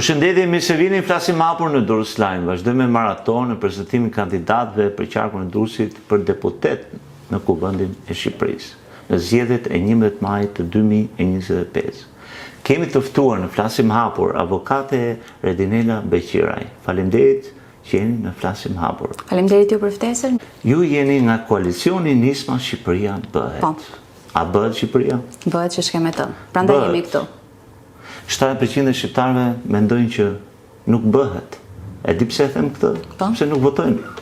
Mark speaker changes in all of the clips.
Speaker 1: Përshëndetje, mirë se vini, flasim hapur në Durrës Live. Vazhdojmë me maraton në prezantimin e kandidatëve për qarkun e Durrësit për deputet në Kuvendin e Shqipërisë në zgjedhjet e 11 majit të 2025. Kemi të ftuar në flasim hapur avokate Redinela Beqiraj. Faleminderit që jeni në flasim hapur.
Speaker 2: Faleminderit ju për ftesën.
Speaker 1: Ju jeni nga koalicioni Nisma Shqipëria bëhet.
Speaker 2: Po.
Speaker 1: A bëhet Shqipëria?
Speaker 2: Bëhet që shkem e të. Prandaj jemi këtu.
Speaker 1: 70% e shqiptarëve mendojnë që nuk bëhet. E di pse them këtë? Pse nuk votojnë.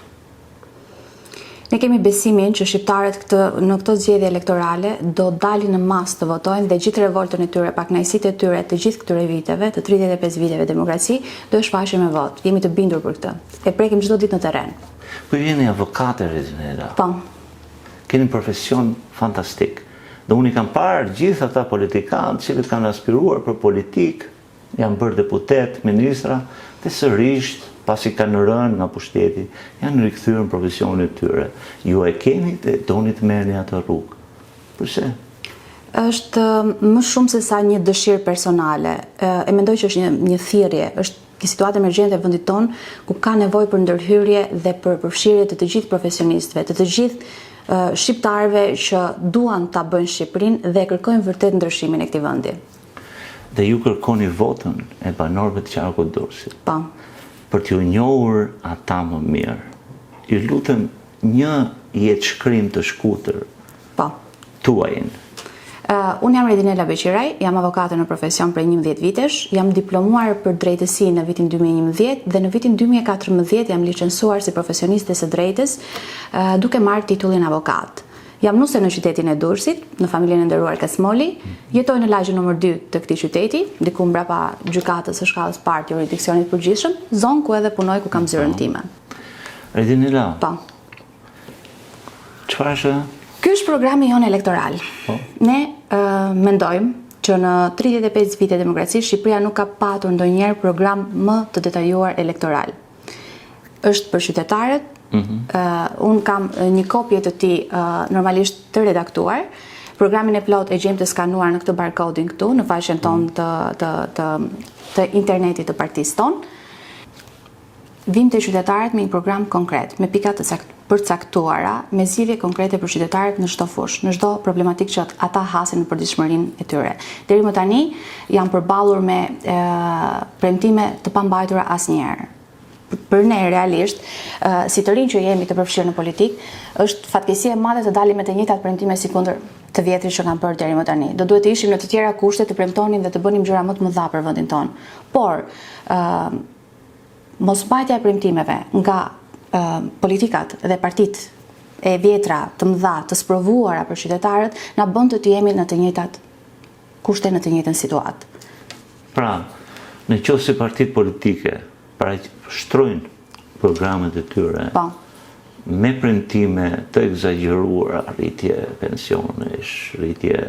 Speaker 2: Ne kemi besimin që shqiptarët në këto zgjedhje elektorale do dalin në masë të votojnë dhe gjithë revoltën e tyre, pakënaqësitë e tyre të gjithë këtyre viteve, të 35 viteve demokraci, do e shfaqim me votë. Jemi të bindur për këtë. E prekim çdo ditë në terren.
Speaker 1: Po jeni avokate, Redinela.
Speaker 2: Po.
Speaker 1: Keni një profesion fantastik. Dhe unë i kam parë gjithë ata politikanë që kanë aspiruar për politikë, janë bërë deputet, ministra, dhe sërish, pasi kanë rënë nga pushteti, janë rikthyer në profesionin e tyre. Ju e keni dhe doni të merrni atë rrugë. Përse?
Speaker 2: Është më shumë se sa një dëshirë personale. E mendoj që është një thirrje, është një situatë emergjente e vendit tonë ku ka nevojë për ndërhyrje dhe për përfshirje të gjithë profesionistëve, të gjithë shqiptarëve që duan ta bëjnë Shqipërinë dhe kërkojnë vërtet ndryshimin e këtij vendi.
Speaker 1: Dhe ju kërkoni votën e banorëve të qarkut Durrësit.
Speaker 2: Po.
Speaker 1: Për t'ju njohur ata më mirë. Ju lutem një jetëshkrim të shkutër.
Speaker 2: Po.
Speaker 1: Tuajin.
Speaker 2: Unë jam Redinela Beqiraj, jam avokate në profesion prej 11 vitesh, jam diplomuar për drejtësi në vitin 2011 dhe në vitin 2014 jam licencuar si profesioniste së drejtës, duke marrë titullin avokat. Jam nuse në qytetin e Durrësit, në familjen e nderuar Kasmoli, jetoj në lagjën nr. 2 të këtij qyteti, diku mbrapa gjykatës së shkallës parë të jurisdiksionit përgjithshëm, zonë ku edhe punoj, ku kam zyrën time.
Speaker 1: Redinela.
Speaker 2: Po.
Speaker 1: Çfarë është?
Speaker 2: Ky është programi jonë elektoral. Ne mendojmë që në 35 vite demokraci Shqipëria nuk ka patur ndonjëherë program më të detajuar elektoral. Është për qytetarët. Unë kam një kopje të tij normalisht të redaktuar. Programin e plot e gjejmë të skanuar në këtë barcoding këtu në faqen tonë të internetit të partisë tonë. Vim të qytetarët me një program konkret, me pika të përcaktuara, me zgjidhje konkrete për qytetarët në çdo fushë, në çdo problematikë që ata hasin në përditshmërinë e tyre. Deri më tani jam përballur me premtime të pambajtura asnjëherë. Për ne realisht, si të rinj që jemi të përfshirë në politikë, është fatkeqësi e madhe të dalim me të njëjtat premtime sikundër të vjetrit që kanë bërë deri më tani. Do duhet të ishim në të tjera kushte të premtonin dhe të bënim gjëra më të mëdha për vendin tonë. Por mosmbajtja e premtimeve nga politikat dhe partitë e vjetra të mëdha të sprovuara për qytetarët na bën të jemi në të njëjtat kushte, në të njëjtën situatë.
Speaker 1: Pra, nëse partitë politike shtrojnë programet e tyre me premtime të egzageruara, rritje pensionesh, rritje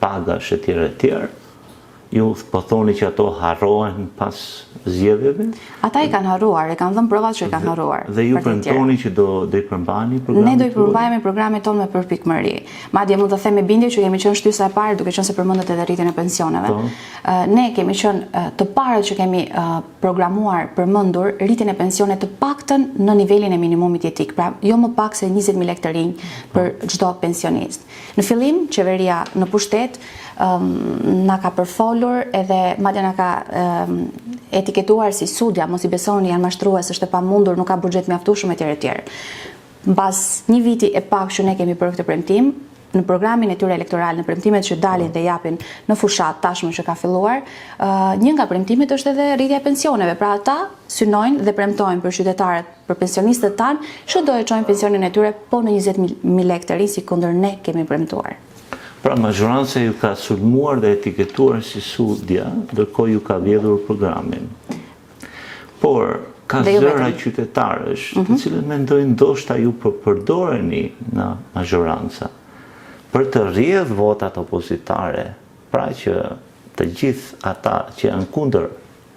Speaker 1: pagash e tjerë, ju po thoni që ato harrohen pas zgjedhjeve?
Speaker 2: Ata i kanë harruar, e kanë dhënë provat që i kanë harruar.
Speaker 1: Dhe ju premtoni që do i përmbani programin?
Speaker 2: Ne do i përmbajmë programin tonë me përpikmëri. Madje mund të them me bindje që kemi qenë shtysa e parë, duke qenë se përmendet edhe rritjen e pensioneve. Ne kemi qenë të parët që kemi programuar përmendur rritjen e pensioneve të paktën në nivelin e minimumit jetik, pra jo më pak se 20.000 lekë të rinj për çdo pensionist. Në fillim, qeveria në pushtet na ka përfolur edhe madje na ka etiketuar si sudja, mos i besoni, janë mashtrues, është e pamundur, nuk ka buxhet mjaftueshëm etj. Mbas një viti e pak që ne kemi bërë këtë premtim, në programin e tyre elektoral, në premtimet që dalin dhe japin në fushat tashmë që ka filluar, një nga premtimet është edhe rritja e pensioneve. Pra ata synojnë dhe premtojnë për qytetarët, për pensionistët tanë, që do e çojnë pensionin e tyre po në 20.000 lekë të rinj, sikundër ne kemi premtuar.
Speaker 1: Pra majoranca ju ka sulmuar dhe etiketuar si sudja, ndërkohë ju ka vjedhur programin. Por ka zëra qytetarësh, të cilët mendojnë ndoshta ju përdoreni në majoranca për të rrjedhur votat opozitare, pra që të gjithë ata që janë kundër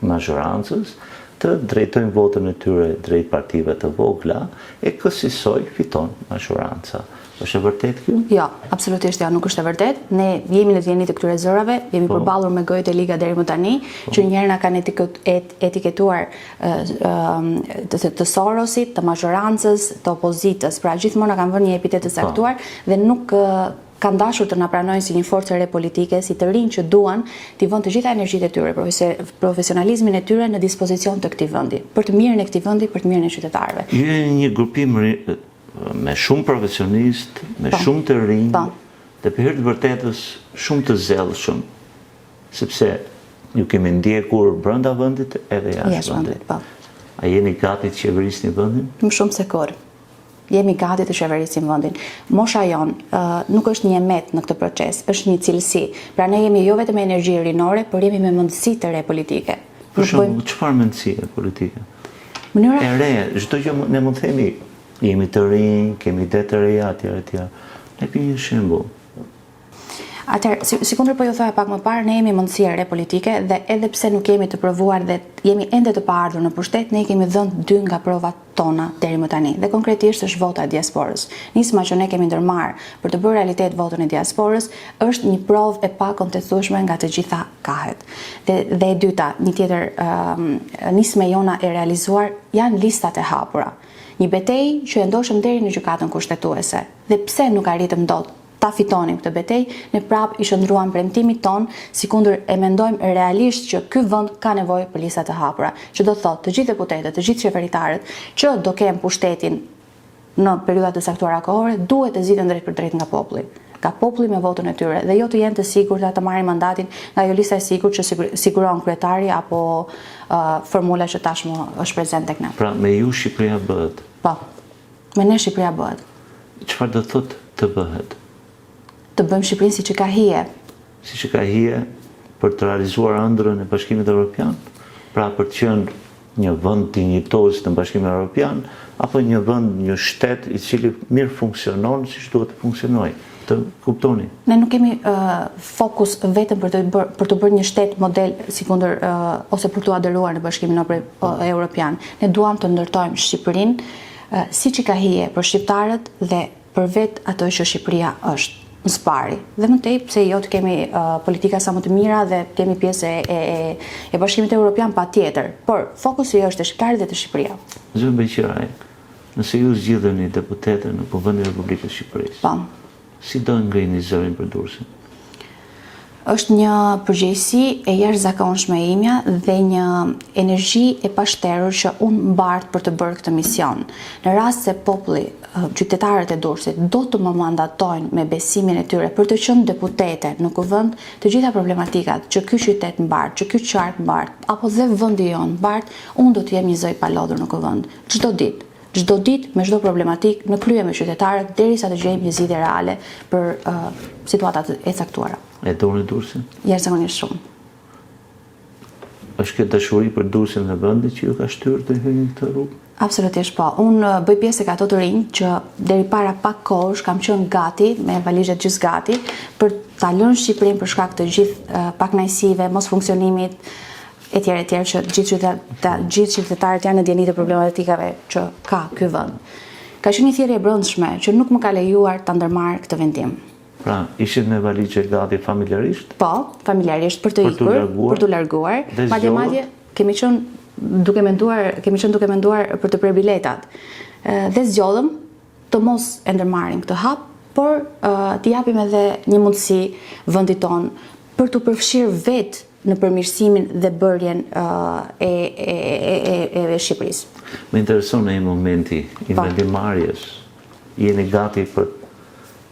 Speaker 1: majorancës të drejtojnë votën e tyre drejt partive të vogla e kësaj fiton majoranca. Është e vërtet kjo?
Speaker 2: Jo, absolutisht jo, nuk është e vërtet. Ne jemi në vjenit të këtyre zërave, jemi përballur me gojët e liga deri më tani, që njerë na kanë etiketuar të Sorosit, të majorancës, të opozitës. Pra gjithmonë na kanë vënë një epitet të saktuar dhe nuk kanë dashur të na pranojnë si një forcë re politike, si të rinj që duan t'i vënë të gjitha energjitë e tyre, profesionalizmin e tyre në dispozicion të këtij vendi, për të mirën e këtij vendi, për të mirën e qytetarëve.
Speaker 1: Ju jeni një grupim me shumë profesionist, me shumë të rinj, dhe për hir të vërtetës shumë të zellshëm, sepse ju kemi ndjekur brenda vendit edhe jashtë vendit. A jeni gati të qeverisni vendin?
Speaker 2: Më shumë se kur. Jemi gati të qeverisim vendin. Mosha jonë nuk është një emet në këtë proces, është një cilësi. Pra ne jemi jo vetëm me energji rinore, por jemi me mundësi të re politike.
Speaker 1: Për shembull, çfarë mendësie politike? E re, çdo gjë ne mund të themi jemi të rinj, kemi ide të reja, etj. Ne kemi një shembull.
Speaker 2: Atëherë, si kundër po ju thoya pak më parë, ne jemi mundësi re politike dhe edhe pse nuk kemi të provuar dhe jemi ende të paardhur në pushtet, ne kemi dhënë 2 nga provat tona deri më tani. Dhe konkretisht është vota e diasporës. Nisma që ne kemi ndërmarrë për të bërë realitet votën e diasporës është një provë e pakontestueshme nga të gjitha kahet. Dhe e dyta, një tjetër nisme jona e realizuar janë listat e hapura. Një betejë që e ndoshëm deri në gjykatën kushtetuese. Dhe pse nuk arritëm dot ta fitonim këtë betejë, ne prap i shndruam premtimit ton, sikundër e mendojmë realisht që ky vend ka nevojë për lista të hapura, që do thotë të gjithë deputetët, të gjithë qeveritarët që do kenë pushtetin në periudha të saktuara kohore, duhet të zgjidhen drejt për drejt nga populli. Ka populli me votën e tyre dhe jo të jenë të sigurta të marrin mandatin nga ajo lista e sigurt që siguron kryetari apo formula që tashmë është prezente tek ne.
Speaker 1: Pra me ju Shqipëria bëhet.
Speaker 2: Po. Me ne Shqipëria bëhet.
Speaker 1: Çfarë do thotë të bëhet?
Speaker 2: Të bëjmë Shqipërinë siç ka hije.
Speaker 1: Siç ka hije për të realizuar ëndrrën e Bashkimit Evropian, pra për të qenë një vend dinjitoz në Bashkimin Evropian, apo një vend, një shtet i cili mirë funksionon siç duhet të funksionojë. Të kuptoni.
Speaker 2: Ne nuk kemi fokus vetëm për të bërë një shtet model sikundër ose për të aderuar në Bashkimin Evropian. Ne duam të ndërtojmë Shqipërinë siç i ka hije për shqiptarët dhe për vetë ato që Shqipëria është. Në spari. Dhe më tej pse jo të kemi politika sa më të mira dhe kemi pjesë e Bashkimit Evropian patjetër. Por fokusi është te shqiptarët dhe te Shqipëria.
Speaker 1: Zënë Beqiraj, nëse ju zgjidheni deputete në Kuvendin e Republikës së Shqipërisë.
Speaker 2: Po.
Speaker 1: Si do ngrini zërin për Durrësin?
Speaker 2: Është një përgjegjësi e jashtëzakonshme e imja dhe një energji e pashterur që unë mbart për të bërë këtë mision. Në rast se populli, qytetarët e Durrësit do të më mandatojnë me besimin e tyre për të qenë deputete në kuvend, të gjitha problematikat që ky qytet mbart, që ky qark mbart, apo dhe vendi jon mbart, unë do të jem një zë i palodhur në kuvend. Çdo ditë me çdo problematik në krye me qytetarët derisa të gjejmë një zgjidhje reale për situatat e caktuara.
Speaker 1: E doni Durrësin?
Speaker 2: Jashtëzakonisht shumë.
Speaker 1: Është kjo dashuri për Durrësin dhe vendin që ju ka shtyrë të hyni këtë rrugë?
Speaker 2: Absolutisht po. Unë bëj pjesë e ato të rinj që deri para pak kohësh kam qenë gati me valizhet gjithë gati për ta lënë Shqipërinë për shkak të gjithë pakënaqësive, mos funksionimit etj që gjithë qytetarët janë në dieni të problematikave që ka ky vend. Ka qenë një thirrje e brendshme që nuk më ka lejuar ta ndërmarr këtë vendim.
Speaker 1: Pra, ishit me valizhe gati familjarisht?
Speaker 2: Po, familjarisht për të ikur, për të larguar. Madje kemi qenë duke menduar për të prerë biletat. Dhe zgjodhëm të mos e ndërmarrim këtë hap, por t'i japim edhe një mundësi vendit ton për të përfshirë vetë në përmirësimin dhe bërjen e Shqipërisë.
Speaker 1: Më intereson në një momenti i vendimarrjes, jeni gati për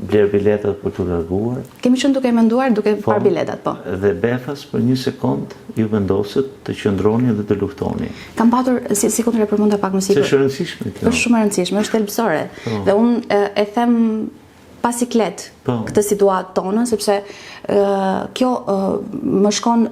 Speaker 1: bler biletat për të larguar?
Speaker 2: Kemi qenë duke menduar duke parë biletat, po.
Speaker 1: Dhe befas për një sekond ju vendoset të qëndroni dhe të luftoni.
Speaker 2: Kam patur, si kundër e përmenda pak më sipër.
Speaker 1: Është e rëndësishme kjo.
Speaker 2: Është shumë e rëndësishme, është thelbësore. Dhe unë e them pasiklet këtë situatë tonë, sepse kjo më shkon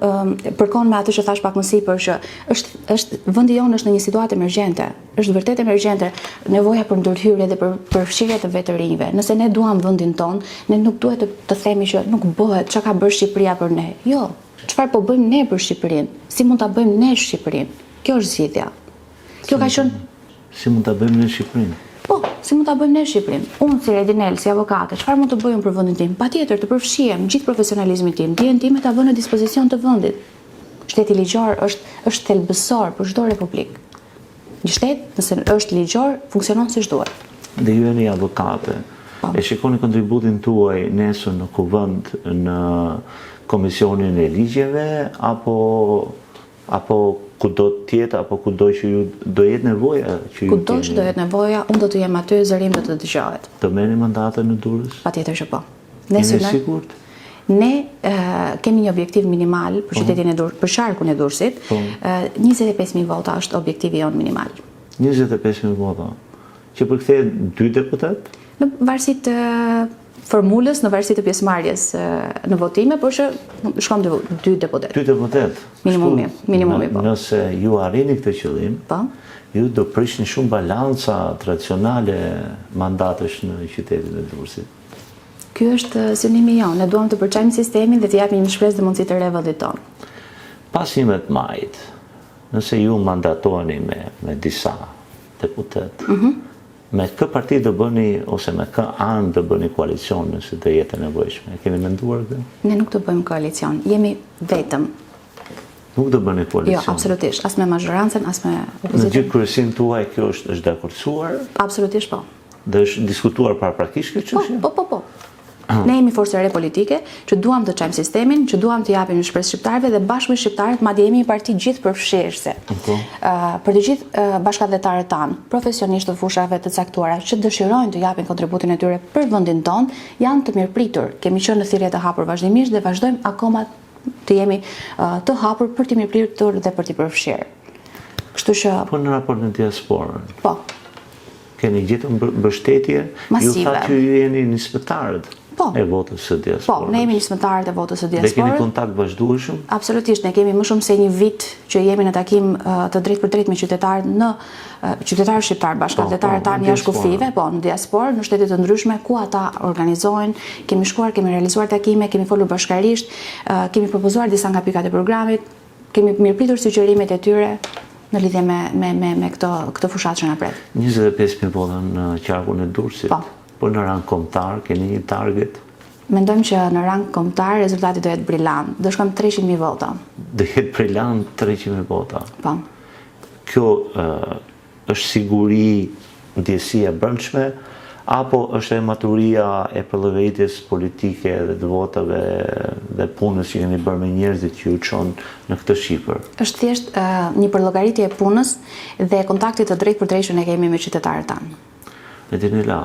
Speaker 2: përkon me atë që thash pak më sipër që është vendi jonë është në një situatë emergjente. Është vërtet emergjente nevoja për ndërhyrje dhe për përfshirje të vetë rinjve. Nëse ne duam vendin ton, ne nuk duhet të themi që nuk bëhet, çka ka bërë Shqipëria për ne. Jo, çfarë po bëjmë ne për Shqipërinë? Si mund ta bëjmë ne Shqipërinë? Kjo është zgjidhja. Kjo ka qenë
Speaker 1: Si mund ta bëjmë në Shqipërinë?
Speaker 2: po, si mund ta bëjmë ne në Shqipërinë? Unë si Redinel, si avokate, çfarë mund të bëjmë për vendin tim? Patjetër të përfshihem gjithë profesionalizmin tim, dijen time ta vënë në dispozicion të vendit. Shteti ligjor është thelbësor për çdo republikë. Një shtet, nëse është ligjor, funksionon siç duhet.
Speaker 1: Dhe ju jeni avokate. E shikoni kontributin tuaj nesër në kuvend në komisionin e ligjeve apo kudo tjetër apo kudo që ju do jetë nevoja që ju
Speaker 2: Kudo që do jetë nevoja, unë do të jem aty, zërim do të dëgjohet.
Speaker 1: të merrni mandate në Durrës?
Speaker 2: Patjetër që po.
Speaker 1: Jeni sigurt?
Speaker 2: Ne kemi një objektiv minimal për qytetin e Durrësit, për sharkun e Durrësit. 25.000 vota është objektivi jonë minimal.
Speaker 1: 25.000 vota. Që përkthehet 2 deputet?
Speaker 2: Në varësi të formulës, në varësi të pjesëmarrjes në votime, por që shkon 2 deputet.
Speaker 1: 2 deputet.
Speaker 2: Minimumi po.
Speaker 1: Nëse ju arrini këtë qëllim,
Speaker 2: Po.
Speaker 1: ju do prishni shumë balanca tradicionale mandatesh në qytetin e Durrësit.
Speaker 2: Ky është synimi jonë. Ne duam të përçojmë sistemin dhe të japim një shpresë dhe mundësi të re vendit tonë.
Speaker 1: Pas 11 majit, nëse ju mandatoheni me disa deputet, me kë parti do bëni ose me kë anë do bëni koalicion nëse do jetë e nevojshme? Keni menduar këtë?
Speaker 2: Ne nuk do bëjmë koalicion. Jemi vetëm.
Speaker 1: Nuk do bëni
Speaker 2: Jo,
Speaker 1: koalicion.
Speaker 2: absolutisht. As me mazhorancën, as me
Speaker 1: Në
Speaker 2: opozitin.
Speaker 1: gjithë kryesin tuaj kjo është dakordsuar
Speaker 2: Absolutisht po.
Speaker 1: dhe është diskutuar paraprakisht kjo çështje?
Speaker 2: Po. Ne jemi forcë e re politike që duam të çojmë sistemin, që duam të japim një shpresë shqiptarëve dhe bashkë me shqiptarët, madje jemi një parti gjithë përfshirëse. Për të gjithë bashkëdhetarët tanë, profesionistë të fushave të caktuara që dëshirojnë të japin kontributin e tyre për vendin tonë, janë të mirëpritur. Kemi qenë në thirrje të hapur vazhdimisht dhe vazhdojmë akoma të jemi të hapur për të mirëpritur dhe për të përfshirë. Kështu që
Speaker 1: Po në raport në diasporën,
Speaker 2: po,
Speaker 1: keni gjetur mbështetje?
Speaker 2: Masive.
Speaker 1: Ju thatë që ju jeni nismëtarët e votës së diasporës.
Speaker 2: po, ne jemi nismëtarët e votës së
Speaker 1: Dhe keni
Speaker 2: diasporës.
Speaker 1: kontakt vazhdueshëm?
Speaker 2: Absolutisht, ne kemi më shumë se një vit që jemi në takim të drejt për drejt me qytetarët qytetarë shqiptarë, bashkëdhetarët tanë jashtë kufive, po, në diasporë, në shtete të ndryshme ku ata organizojnë, kemi shkuar, kemi realizuar takime, kemi folur bashkarisht, kemi propozuar disa nga pikat e programit, kemi mirëpritur sugjerimet e tyre në lidhje me këtë fushat që na pret.
Speaker 1: 25.000 vota në qarkun e Durrësit. Po në rang kombëtar keni një target?
Speaker 2: Mendojmë që në rang kombëtar rezultati do jetë brillant. Do shkojmë 300.000 vota.
Speaker 1: Do jetë brillant 300.000 vota.
Speaker 2: Po.
Speaker 1: Kjo është siguri, ndjesia brendshme, apo është e maturia e përllëvejtjes politike dhe të votave dhe punës që keni bërë me njerëzit që ju çon në këtë shifër?
Speaker 2: Është thjesht një përllogaritje e punës dhe kontaktit të drejtë për drejtë që ne kemi me qytetarët tanë.
Speaker 1: Redinela,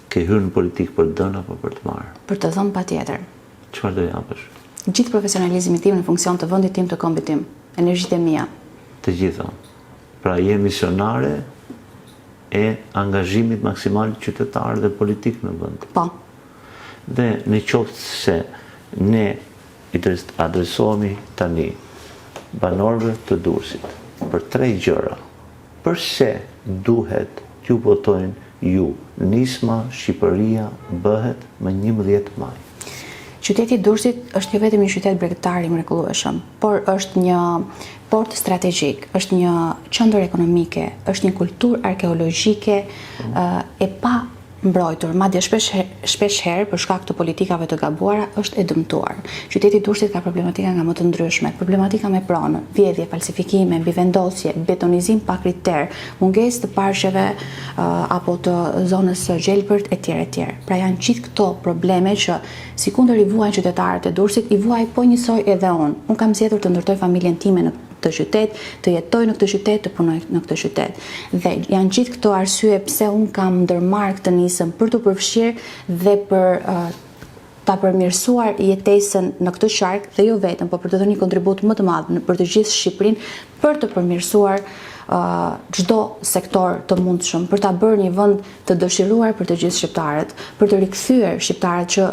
Speaker 1: ke hyrë në politikë për dënë apo për të marrë?
Speaker 2: Për të dhënë patjetër.
Speaker 1: Çfarë do japësh?
Speaker 2: Gjithë profesionalizmin tim në funksion të vendit tim, të kombit tim, energjitë e mia.
Speaker 1: Të gjitha. Pra je misionare e angazhimit maksimal qytetar dhe politik në vend.
Speaker 2: Po.
Speaker 1: Dhe në qoftë se ne i adresohemi tani banorëve të Durrësit për 3 gjëra. Përse duhet t'ju votojnë ju? Nisma Shqipëria bëhet më 11 maj.
Speaker 2: Qyteti i Durrësit është jo vetëm një qytet bregëtar i mrekullueshëm, por është një port strategjik, është një qendër ekonomike, është një kulturë arkeologjike e pa mbrojtur, madje shpesh herë për shkak të politikave të gabuara është e dëmtuar. Qyteti i Durrësit ka problematika nga më të ndryshme, problematika me pronë, vjedhje, falsifikime, mbivendosje, betonizim pa kriter, mungesë të parsheve apo të zonës së gjelbërt etj. Pra janë gjithë këto probleme që sikundër i vuajnë qytetarët e Durrësit, i vuaj po njësoj edhe unë. Unë kam zgjedhur të ndërtoj familjen time në këtë qytet, të jetoj në këtë qytet, të punoj në këtë qytet. Dhe janë gjithë këto arsye pse unë kam ndërmarrë këtë nisëm për të përfshirë dhe për ta përmirësuar jetesën në këtë qark dhe jo vetëm, por për të dhënë një kontribut më të madh për të gjithë Shqipërinë, për të përmirësuar çdo sektor të mundshëm, për ta bërë një vend të dëshiruar për të gjithë shqiptarët, për të rikthyer shqiptarët që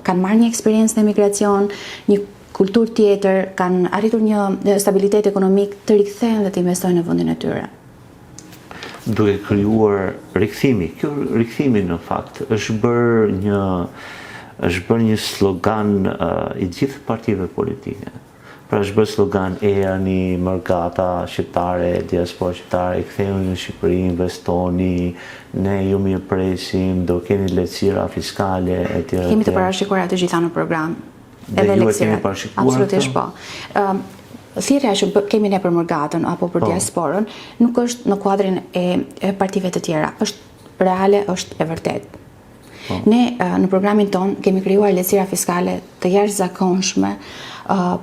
Speaker 2: kanë marrë një eksperiencë në emigracion, një kulturë tjetër, kanë arritur një stabilitet ekonomik, të rikthehen dhe të investojnë në vendin e tyre.
Speaker 1: Duke krijuar rikthimi. Kjo rikthimi në fakt është bërë një slogan i gjithë partive politike. Pra është bërë slogan erni, mërgata shqiptare, diaspora shqiptare, kthehuni në Shqipëri, investoni, ne ju mirëpresim, do keni lehtësira fiskale etj.
Speaker 2: Kemi të parashikuar ato gjitha në program.
Speaker 1: Dhe
Speaker 2: Edhe
Speaker 1: ju e
Speaker 2: leksirat.
Speaker 1: keni parashikuar
Speaker 2: Absolutisht
Speaker 1: këto?
Speaker 2: po. Thirrja që kemi ne për mërgatën apo për diasporën nuk është në kuadrin e partive të tjera. Është reale, është e vërtet. Ne në programin ton kemi krijuar lehtësira fiskale të jashtëzakonshme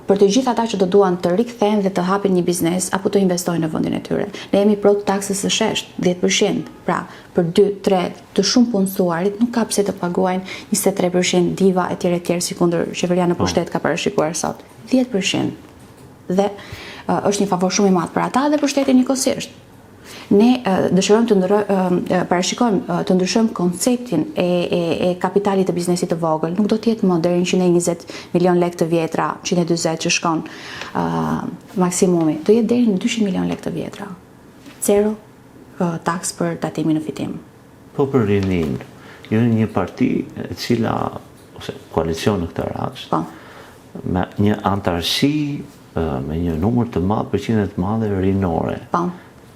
Speaker 2: për të gjithë ata që do duan të rikthehen dhe të hapin një biznes apo të investojnë në vendin e tyre. Ne jemi pro taksës së shesht, 10%. Pra, për 2-3 të shumë punësuarit nuk ka pse të paguajnë 23% diva etj sikundër qeveria në pushtet ka parashikuar sot. 10%. Dhe është një favor shumë i madh për ata dhe për shtetin njëkohësisht. Ne dëshirojmë të parashikojmë të ndryshojmë konceptin e kapitalit të biznesit të vogël. Nuk do të jetë më deri 120 milion lekë të vjetra, 140 që shkon maksimumi. Do jetë deri në 200 milion lekë të vjetra. Zero taks për tatimin në fitim.
Speaker 1: Po për rinin, ju një parti e cila, ose koalicion në këtë rast,
Speaker 2: Po.
Speaker 1: me një antarësi, me një numër të madh, përqindje të madhe rinore.
Speaker 2: Po.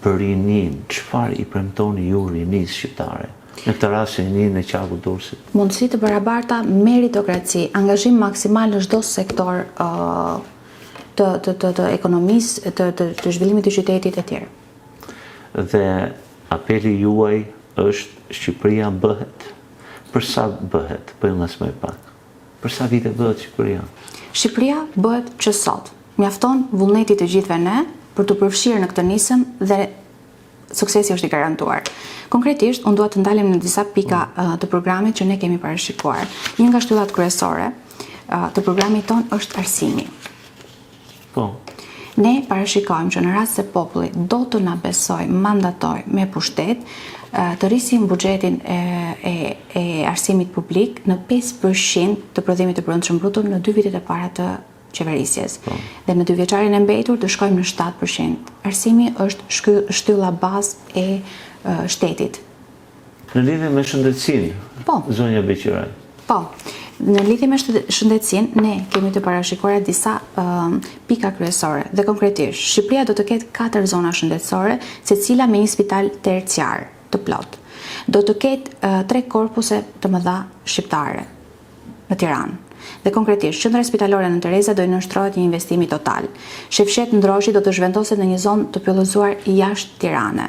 Speaker 1: Për rinin, çfarë i premtoni ju rinis shqiptare? Në këtë rast rinin e qarku Durrësit.
Speaker 2: Mundësi të barabarta, meritokraci, angazhim maksimal në çdo sektor të ekonomisë, të zhvillimit të qytetit e tjerë.
Speaker 1: Dhe apeli juaj është Shqipëria bëhet. Për sa bëhet? Po nga më pak. Për sa vite bëhet Shqipëria?
Speaker 2: Shqipëria bëhet që sot. Mjafton vullneti të gjithëve ne për të përfshirë në këtë nisëm dhe suksesi është i garantuar. Konkretisht, unë dua të ndalem në disa pika të programit që ne kemi parashikuar. Një nga shtyllat kryesore të programit ton është arsimi.
Speaker 1: Po.
Speaker 2: Ne parashikojmë që në rast se populli do të na besoj, mandatoj me pushtet, të rrisim buxhetin e arsimit publik në 5% të prodhimit të brendshëm bruto në 2 vitet e para të qeverisjes. Dhe në 2 vjeçarin e mbetur të shkojmë në 7%. Arsimi është shtylla bazë e shtetit.
Speaker 1: Në lidhje me shëndetësinë,
Speaker 2: Po.
Speaker 1: zonja Beqiraj.
Speaker 2: Po, në lidhje me shëndetësinë, ne kemi të parashikuar disa pika kryesore. Dhe konkretisht, Shqipëria do të ketë 4 zona shëndetësore, secila me një spital terciar të plot. Do të ketë 3 korpuse të mëdha shqiptare në Tiranë. Dhe konkretisht, qendra spitalore në Tereza do i nënshtrohet një investimi total. Shefshet Ndroshi do të zhvendoset në një zonë të pjellëzuar jashtë Tirane.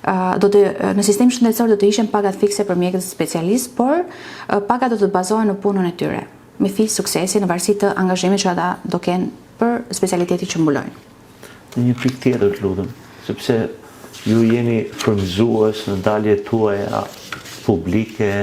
Speaker 2: Në sistem shëndetësor do të ishin pagat fikse për mjekët specialistë, por pagat do të bazohen në punën e tyre, me fis suksesi në varësi të angazhimit që ata do kenë për specialitetin që mbulojnë.
Speaker 1: Në një pikë tjetër të lutem, sepse ju jeni frymëzues në daljet tuaja publike,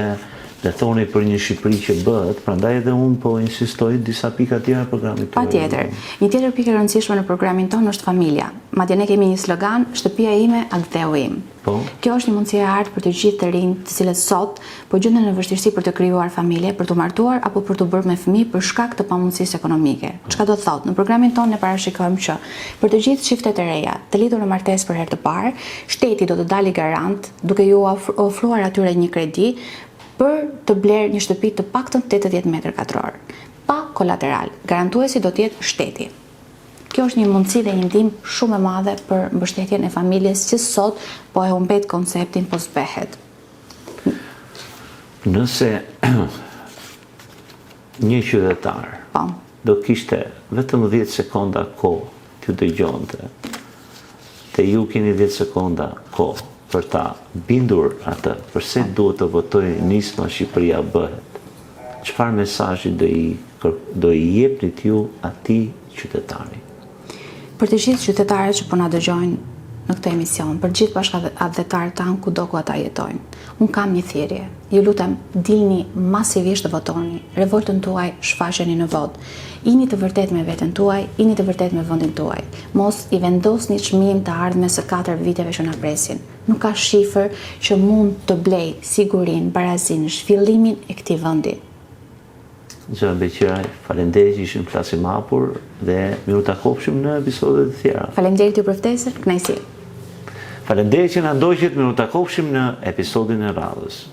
Speaker 1: dhe thoni për një Shqipëri që bëhet, prandaj edhe unë po insistoj disa pika tjera në programin tuaj.
Speaker 2: Patjetër. Një tjetër pikë e rëndësishme në programin tonë është familja. Madje ne kemi një slogan, shtëpia ime, aktheu im.
Speaker 1: Po.
Speaker 2: Kjo është një mundësi e artë për të gjithë të rinj, të cilët sot po gjenden në vështirësi për të krijuar familje, për të martuar apo për të bërë me fëmijë për shkak të pamundësisë ekonomike. Çka do të thotë? Në programin tonë ne parashikojmë që për të gjithë çiftet e reja, të lidhur në martesë për herë të parë, shteti do të dalë garant duke ju ofruar atyre një kredi për të blerë një shtëpi të paktën 80 m2, pa kolateral. Garantuesi do të jetë shteti. Kjo është një mundësi dhe një ndihmë shumë e madhe për mbështetjen e familjes që sot po e humbet konceptin po zbehet.
Speaker 1: Nëse një qytetar
Speaker 2: Po.
Speaker 1: do kishte vetëm 10 sekonda kohë t'ju dëgjonte, te ju keni 10 sekonda kohë për ta bindur atë, përse duhet të votoj nisma Shqipëria bëhet, çfarë mesazhi do i jepnit ju atij qytetari?
Speaker 2: Për të gjithë qytetarët që po na dëgjojnë në këtë emision, për gjithë bashkëdhetarët tanë kudo ku ata jetojnë, unë kam një thirrje. Ju lutem, dilni masivisht të votoni, revoltën tuaj shfaqeni në vot. Jini të vërtet me veten tuaj, jini të vërtet me vendin tuaj. Mos i vendosni çmim të ardhmes së 4 viteve që na presin. Nuk ka shifër që mund të blej sigurinë, barazinë, zhvillimin e këtij vendi.
Speaker 1: Zonja Beqiraj, faleminderit që ishim flasim hapur dhe miru ta kopshim në episode të tjera.
Speaker 2: Faleminderit ju për ftesën, kënaqësi.
Speaker 1: Faleminderit që na ndoqët, miru ta kopshim në episodin e radhës.